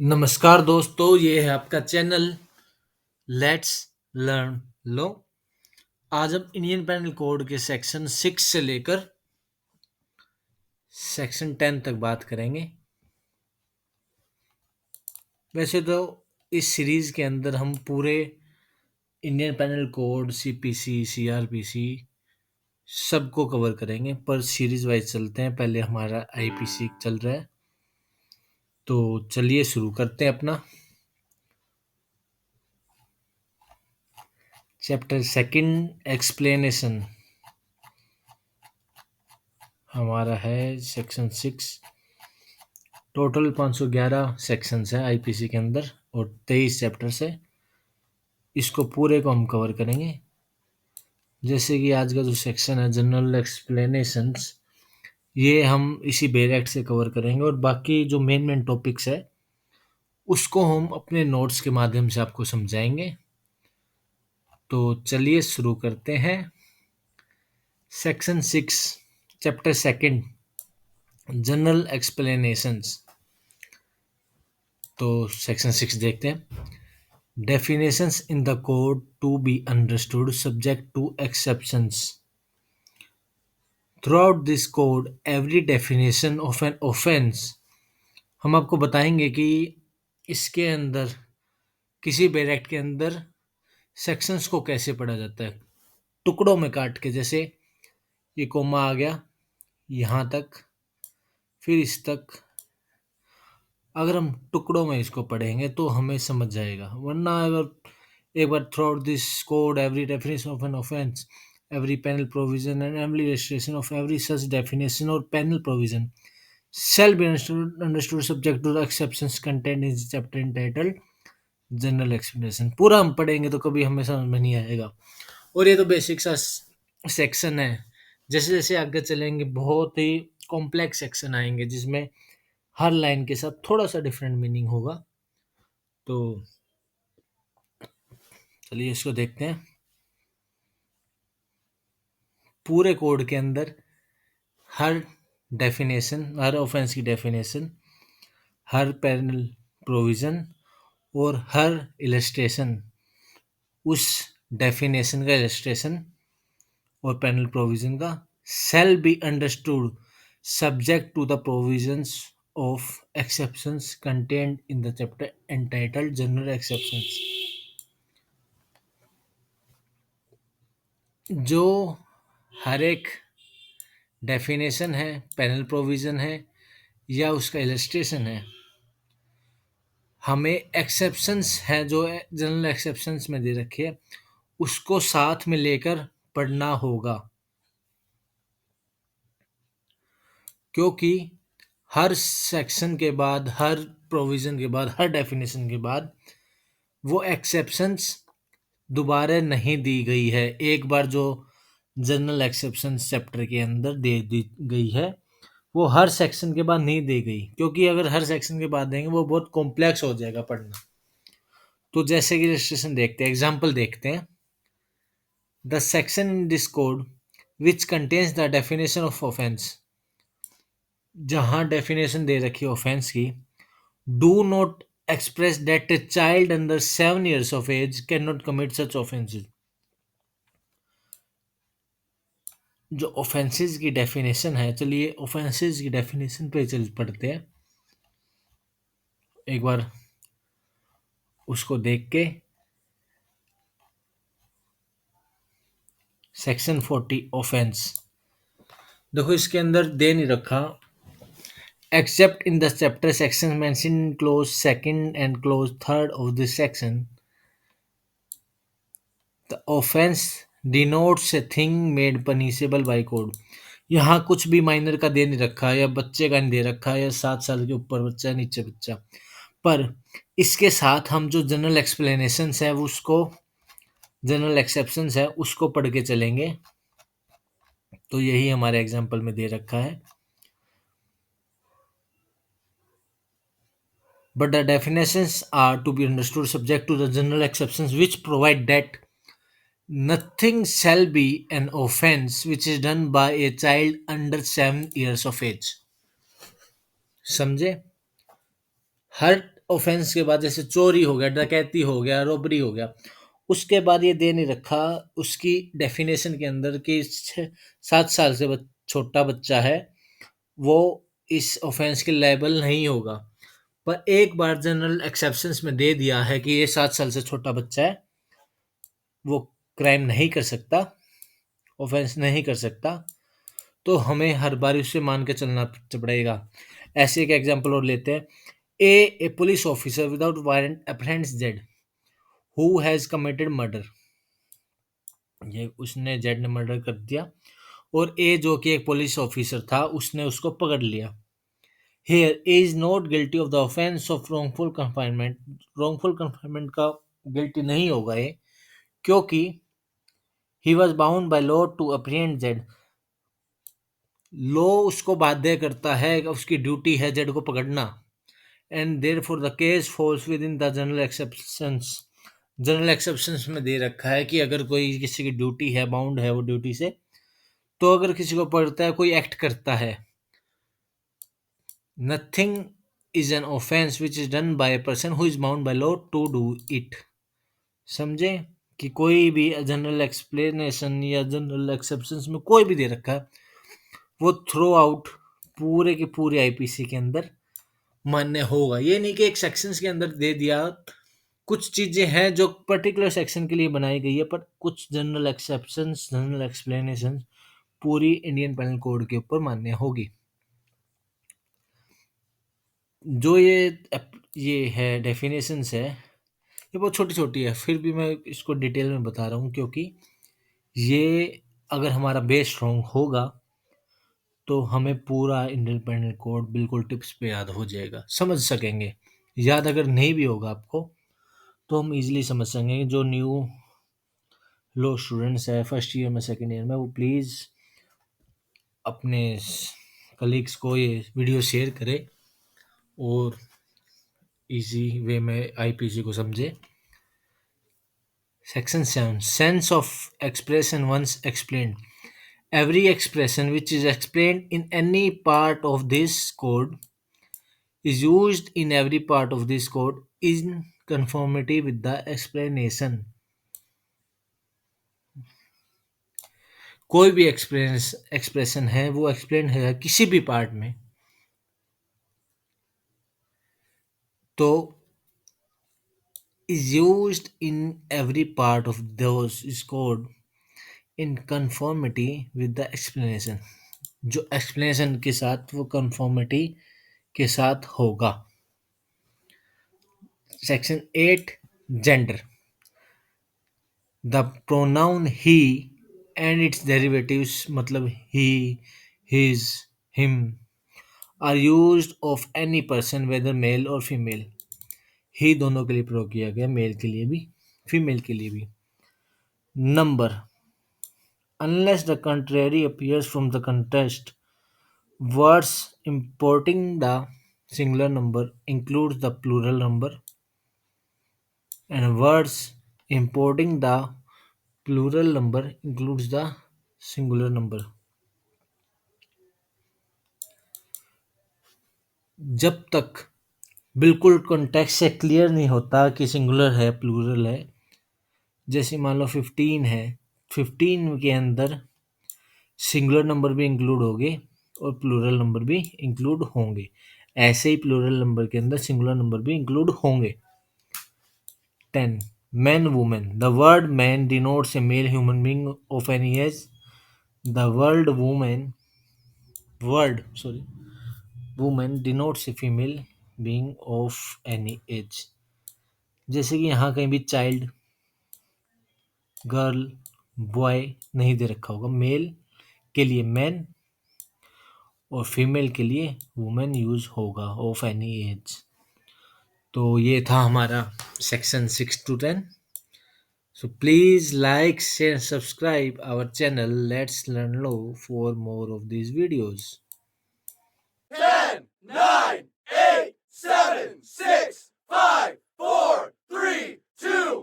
नमस्कार दोस्तों, ये है आपका चैनल लेट्स लर्न लो। आज हम इंडियन पेनल कोड के सेक्शन 6 से लेकर सेक्शन 10 तक बात करेंगे। वैसे तो इस सीरीज के अंदर हम पूरे Indian penal code, CPC, CrPC सबको कवर करेंगे, पर सीरीज वाइज चलते हैं। पहले हमारा आईपीसी चल रहा है, तो चलिए शुरू करते हैं अपना चैप्टर सेकंड एक्सप्लेनेशन। हमारा है सेक्शन 6। टोटल 511 सेक्शंस हैं आईपीसी के अंदर और 23 चैप्टर्स है। इसको पूरे को हम कवर करेंगे। जैसे कि आज का जो सेक्शन है जनरल एक्सप्लेनेशंस, ये हम इसी बेर एक्ट से कवर करेंगे और बाकी जो मेन मेन टॉपिक्स है उसको हम अपने नोट्स के माध्यम से आपको समझाएंगे। तो चलिए शुरू करते हैं। Section 6 chapter second general explanations. तो सेक्शन 6 देखते हैं। Definitions in the code to be understood subject to exceptions. Throughout this code, every definition of an offense, हम आपको बताएंगे कि इसके अंदर किसी भी एक्ट के अंदर सेक्शंस को कैसे पढ़ा जाता है, टुकड़ों में काट के। जैसे ये कोमा आ गया यहाँ तक, फिर इस तक। अगर हम टुकड़ों में इसको पढ़ेंगे तो हमें समझ जाएगा, वरना अगर एक बार throughout this code every definition of an offence, every penal provision and every registration of every such definition और penal provision shall be understood subject to the exceptions contained in the chapter entitled general explanation. पूरा हम पढ़ेंगे तो कभी हमें समझ में नहीं आएगा। और ये तो बेसिक सा सेक्शन है। जैसे जैसे आगे चलेंगे बहुत ही कॉम्प्लेक्स सेक्शन आएंगे जिसमें हर लाइन के साथ थोड़ा सा डिफरेंट मीनिंग होगा। तो चलिए इसको देखते हैं। पूरे कोड के अंदर हर डेफिनेशन, हर ऑफेंस की डेफिनेशन, हर पैनल प्रोविजन और हर इलस्ट्रेशन, उस डेफिनेशन का इलस्ट्रेशन और पैनल प्रोविजन का shall be understood subject to the provisions of exceptions contained in the chapter entitled general exceptions। जो हर एक डेफिनेशन है, पैनल प्रोविजन है या उसका इलस्ट्रेशन है, हमें एक्सेप्शंस है जो जनरल एक्सेप्शंस में दे रखे है, उसको साथ में लेकर पढ़ना होगा। क्योंकि हर सेक्शन के बाद, हर प्रोविजन के बाद, हर डेफिनेशन के बाद वो एक्सेप्शंस दोबारा नहीं दी गई है। एक बार जो जनरल एक्सेप्शंस चैप्टर के अंदर दे दी गई है वो हर सेक्शन के बाद नहीं दी गई, क्योंकि अगर हर सेक्शन के बाद देंगे वो बहुत कॉम्प्लेक्स हो जाएगा पढ़ना। तो जैसे कि रजिस्ट्रेशन देखते हैं, एग्जाम्पल देखते हैं। The section in this code which contains the definition of offence, जहां डेफिनेशन दे रखी है ऑफेंस की, do not express that a child under 7 years of age can not commit such offences. जो ऑफेंसेस की डेफिनेशन है, चलिए ऑफेंसेस की definition पे चल पढ़ते हैं एक बार, उसको देख के। सेक्शन 40 ऑफेंस, देखो इसके अंदर दे नहीं रखा। Accept in the chapter section mention in close second and close third of this section, the offence denotes a thing made punishable bye code. यहाँ कुछ भी माइनर का दे नहीं रखा, या बच्चे का नहीं दे रखा, या 7 साल के ऊपर बच्चा, नीचे बच्चा। पर इसके साथ हम जो जनरल एक्सप्लेनेशंस है उसको, जनरल एक्सेप्शंस है उसको पढ़ के चलेंगे। तो यही हमारे एग्जाम्पल में दे रखा है। But the definitions are to be understood subject to the general exceptions which provide that nothing shall be an offense which is done by a child under 7 years of age। समझे? हर offence के बाद जैसे चोरी हो गया, डकैती हो गया, रॉबरी हो गया, उसके बाद ये दे नहीं रखा उसकी डेफिनेशन के अंदर कि 7 साल से छोटा बच्चा है वो इस ऑफेंस के लायबल नहीं होगा। पर एक बार जनरल एक्सेप्शंस में दे दिया है कि ये 7 साल से छोटा बच्चा है, वो क्राइम नहीं कर सकता, ऑफेंस नहीं कर सकता, तो हमें हर बार उसे मान के चलना पड़ेगा। ऐसे एक एग्जांपल और लेते हैं। A police officer without warrant apprehends Z who has committed murder. ये उसने जेड ने मर्डर कर दिया और ए जो कि एक पुलिस ऑफिसर था उसने उसको पकड़ लिया। Here is not guilty of the offense of wrongful confinement। wrongful confinement का गिल्टी नहीं होगा ये, क्योंकि he was bound by law to apprehend Z। Law उसको बाध्य करता है, उसकी ड्यूटी है जेड को पकड़ना। And therefore the case falls within the general exceptions. General exceptions में दे रखा है कि अगर कोई किसी की ड्यूटी है, बाउंड है वो ड्यूटी से, तो अगर किसी को पड़ता है, कोई एक्ट करता है, nothing is an offence which is done by a person who is bound by law to do it. समझे कि कोई भी जनरल एक्सप्लेनेशन या जनरल एक्सेप्शंस में कोई भी दे रखा है, वो थ्रू आउट पूरे के पूरे आईपीसी के अंदर मान्य होगा। ये नहीं कि एक सेक्शंस के अंदर दे दिया, कुछ चीजें हैं जो पर्टिकुलर सेक्शन के लिए बनाई गई है, पर कुछ जनरल एक्सेप्शंस, जनरल एक्सप्लेनेशन पूरी इंडियन पेनल कोड के ऊपर मान्य होगी। जो ये है डेफिनेशंस है, ये बहुत छोटी छोटी है, फिर भी मैं इसको डिटेल में बता रहा हूँ, क्योंकि ये अगर हमारा बेस स्ट्रॉन्ग होगा तो हमें पूरा इंडियन पेनल कोड बिल्कुल टिप्स पे याद हो जाएगा, समझ सकेंगे। याद अगर नहीं भी होगा आपको तो हम इजीली समझ सकेंगे। जो न्यू लो स्टूडेंट्स है फर्स्ट ईयर में, सेकेंड ईयर में, वो प्लीज़ अपने कलीग्स को ये वीडियो शेयर करें और इजी वे में आईपीसी को समझे। Section 7 sense of expression once explained. Every expression which is explained in any part of this code is used in every part of this code in conformity with the explanation। कोई भी expression है वो explain है किसी भी part में, तो is used in every part of those is code in conformity with the explanation। जो एक्सप्लेनेशन के साथ वो conformity के साथ होगा। Section 8 gender. The pronoun he and its derivatives मतलब he, his, him are used of any person whether male or female। ही दोनों के लिए प्रयोग किया गया, मेल के लिए भी फीमेल के लिए भी। Number. Unless the contrary appears from the context, words importing the singular number includes the plural number, and words importing the plural number includes the singular number। जब तक बिल्कुल कॉन्टेक्स्ट से क्लियर नहीं होता कि सिंगुलर है प्लूरल है, जैसे मान लो 15 है, 15 के अंदर सिंगुलर नंबर भी इंक्लूड होंगे और प्लूरल नंबर भी इंक्लूड होंगे, ऐसे ही प्लूरल नंबर के अंदर सिंगुलर नंबर भी इंक्लूड होंगे। 10 man women. The word man denotes a male human being of any age. The women denotes a female being of any age. जैसे कि यहाँ कहीं भी चाइल्ड, गर्ल, बॉय नहीं दे रखा होगा, मेल के लिए मैन और फीमेल के लिए वुमेन यूज होगा ऑफ एनी एज। तो ये था हमारा section 6 to 10। So please like share subscribe our channel let's learn law for more of these videos। 10, 9, 8, 7, 6, 5, 4, 3, 2,